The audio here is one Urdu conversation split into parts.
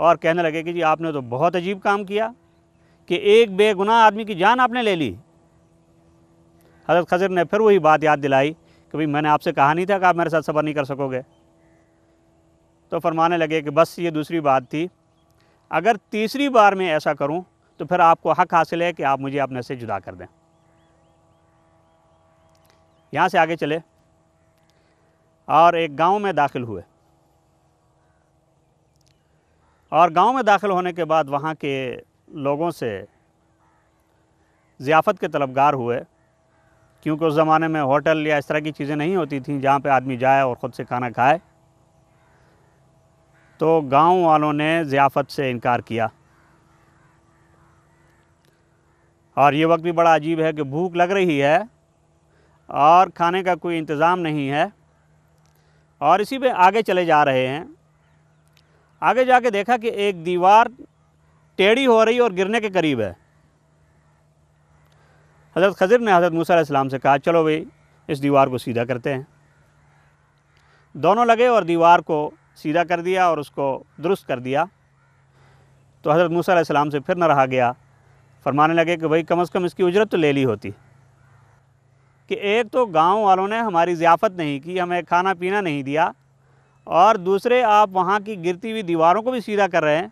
اور کہنے لگے کہ جی آپ نے تو بہت عجیب کام کیا کہ ایک بے گناہ آدمی کی جان آپ نے لے لی۔ حضرت خضر نے پھر وہی بات یاد دلائی کہ بھئی میں نے آپ سے کہا نہیں تھا کہ آپ میرے ساتھ صبر نہیں کر سکو گے؟ تو فرمانے لگے کہ بس یہ دوسری بات تھی، اگر تیسری بار میں ایسا کروں تو پھر آپ کو حق حاصل ہے کہ آپ مجھے اپنے سے جدا کر دیں۔ یہاں سے آگے چلے اور ایک گاؤں میں داخل ہوئے، اور گاؤں میں داخل ہونے کے بعد وہاں کے لوگوں سے ضیافت کے طلبگار ہوئے، کیونکہ اس زمانے میں ہوٹل یا اس طرح کی چیزیں نہیں ہوتی تھیں جہاں پہ آدمی جائے اور خود سے کھانا کھائے۔ تو گاؤں والوں نے ضیافت سے انکار کیا، اور یہ وقت بھی بڑا عجیب ہے کہ بھوک لگ رہی ہے اور کھانے کا کوئی انتظام نہیں ہے، اور اسی پہ آگے چلے جا رہے ہیں۔ آگے جا کے دیکھا کہ ایک دیوار ٹیڑھی ہو رہی اور گرنے کے قریب ہے۔ حضرت خضر نے حضرت موسیٰ علیہ السلام سے کہا چلو بھئی اس دیوار کو سیدھا کرتے ہیں۔ دونوں لگے اور دیوار کو سیدھا کر دیا اور اس کو درست کر دیا۔ تو حضرت موسیٰ علیہ السلام سے پھر نہ رہا گیا، فرمانے لگے کہ بھئی کم از کم اس کی اجرت تو لے لی ہوتی، کہ ایک تو گاؤں والوں نے ہماری ضیافت نہیں کی، ہمیں کھانا پینا نہیں دیا، اور دوسرے آپ وہاں کی گرتی ہوئی دیواروں کو بھی سیدھا کر رہے ہیں،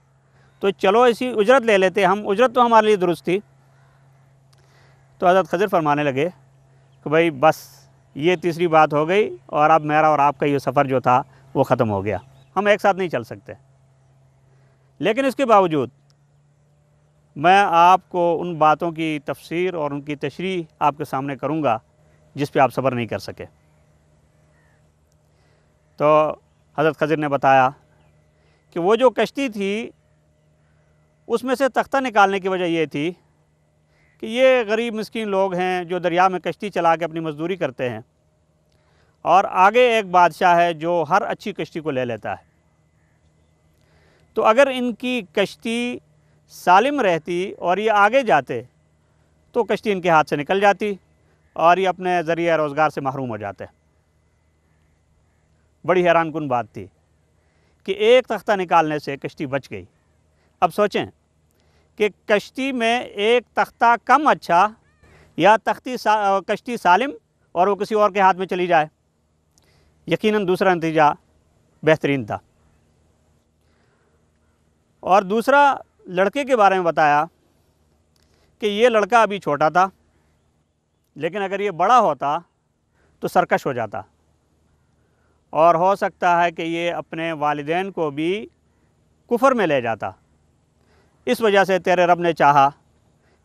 تو چلو اسی اجرت لے لیتے ہم، اجرت تو ہمارے لیے درست تھی۔ تو حضرت خضر فرمانے لگے کہ بھئی بس یہ تیسری بات ہو گئی، اور اب میرا اور آپ کا یہ سفر جو تھا وہ ختم ہو گیا، ہم ایک ساتھ نہیں چل سکتے۔ لیکن اس کے باوجود میں آپ کو ان باتوں کی تفسیر اور ان کی تشریح آپ کے سامنے کروں گا جس پہ آپ صبر نہیں کر سکے۔ تو حضرت خضر نے بتایا کہ وہ جو کشتی تھی اس میں سے تختہ نکالنے کی وجہ یہ تھی کہ یہ غریب مسکین لوگ ہیں جو دریا میں کشتی چلا کے اپنی مزدوری کرتے ہیں، اور آگے ایک بادشاہ ہے جو ہر اچھی کشتی کو لے لیتا ہے۔ تو اگر ان کی کشتی سالم رہتی اور یہ آگے جاتے تو کشتی ان کے ہاتھ سے نکل جاتی اور یہ اپنے ذریعہ روزگار سے محروم ہو جاتے۔ بڑی حیران کن بات تھی کہ ایک تختہ نکالنے سے کشتی بچ گئی۔ اب سوچیں کہ کشتی میں ایک تختہ کم اچھا یا کشتی سالم اور وہ کسی اور کے ہاتھ میں چلی جائے، یقیناً دوسرا نتیجہ بہترین تھا۔ اور دوسرا لڑکے کے بارے میں بتایا کہ یہ لڑکا ابھی چھوٹا تھا، لیکن اگر یہ بڑا ہوتا تو سرکش ہو جاتا، اور ہو سکتا ہے کہ یہ اپنے والدین کو بھی کفر میں لے جاتا۔ اس وجہ سے تیرے رب نے چاہا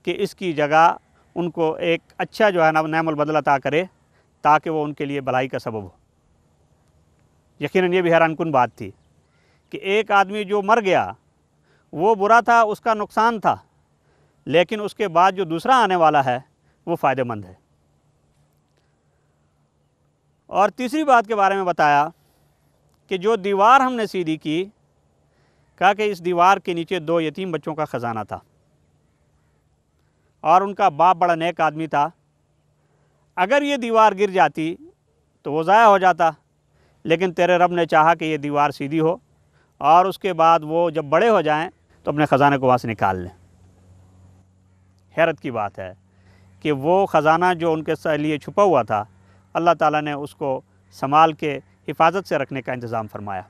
کہ اس کی جگہ ان کو ایک اچھا جو ہے نعم البدل عطا کرے تاکہ وہ ان کے لیے بھلائی کا سبب ہو۔ یقیناً یہ بھی حیران کن بات تھی کہ ایک آدمی جو مر گیا وہ برا تھا، اس کا نقصان تھا، لیکن اس کے بعد جو دوسرا آنے والا ہے وہ فائدہ مند ہے۔ اور تیسری بات کے بارے میں بتایا کہ جو دیوار ہم نے سیدھی کی، کہا کہ اس دیوار کے نیچے 2 یتیم بچوں کا خزانہ تھا، اور ان کا باپ بڑا نیک آدمی تھا۔ اگر یہ دیوار گر جاتی تو وہ ضائع ہو جاتا، لیکن تیرے رب نے چاہا کہ یہ دیوار سیدھی ہو، اور اس کے بعد وہ جب بڑے ہو جائیں تو اپنے خزانے کو وہاں سے نکال لیں۔ حیرت کی بات ہے کہ وہ خزانہ جو ان کے لیے چھپا ہوا تھا، اللہ تعالیٰ نے اس کو سنبھال کے حفاظت سے رکھنے کا انتظام فرمایا۔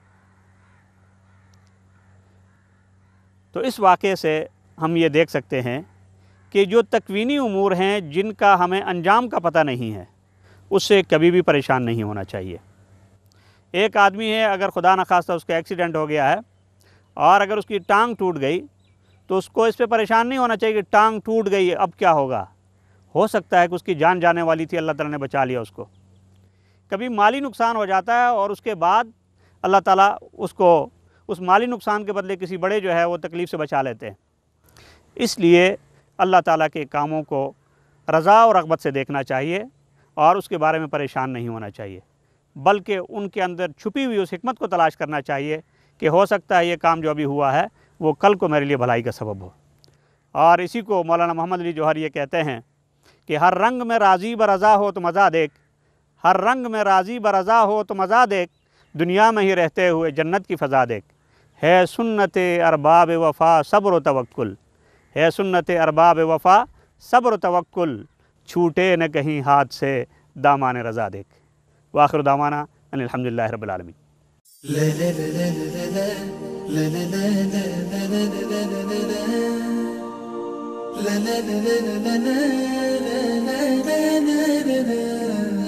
تو اس واقعے سے ہم یہ دیکھ سکتے ہیں کہ جو تکوینی امور ہیں جن کا ہمیں انجام کا پتہ نہیں ہے، اس سے کبھی بھی پریشان نہیں ہونا چاہیے۔ ایک آدمی ہے، اگر خدا نخواستہ اس کا ایکسیڈنٹ ہو گیا ہے اور اگر اس کی ٹانگ ٹوٹ گئی تو اس کو اس پہ پریشان نہیں ہونا چاہیے کہ ٹانگ ٹوٹ گئی اب کیا ہوگا۔ ہو سکتا ہے کہ اس کی جان جانے والی تھی، اللہ تعالیٰ نے بچا لیا اس کو۔ کبھی مالی نقصان ہو جاتا ہے اور اس کے بعد اللہ تعالیٰ اس کو اس مالی نقصان کے بدلے کسی بڑے جو ہے وہ تکلیف سے بچا لیتے ہیں۔ اس لیے اللہ تعالیٰ کے کاموں کو رضا اور رغبت سے دیکھنا چاہیے اور اس کے بارے میں پریشان نہیں ہونا چاہیے، بلکہ ان کے اندر چھپی ہوئی اس حکمت کو تلاش کرنا چاہیے کہ ہو سکتا ہے یہ کام جو ابھی ہوا ہے وہ کل کو میرے لیے بھلائی کا سبب ہو۔ اور اسی کو مولانا محمد علی جوہر یہ کہتے ہیں کہ ہر رنگ میں راضی برضا ہو تو مزہ دیکھ، ہر رنگ میں راضی برضا ہو تو مزہ دیکھ، دنیا میں ہی رہتے ہوئے جنت کی فضا دیکھ، ہے سنت ارباب وفا صبر و توکل، ہے سنت ارباب وفا صبر و توکل، چھوٹے نہ کہیں ہاتھ سے دامان رضا دیکھ۔ وآخر دعوانا ان الحمدللہ رب العالمین۔ la la la la la la la la la la la la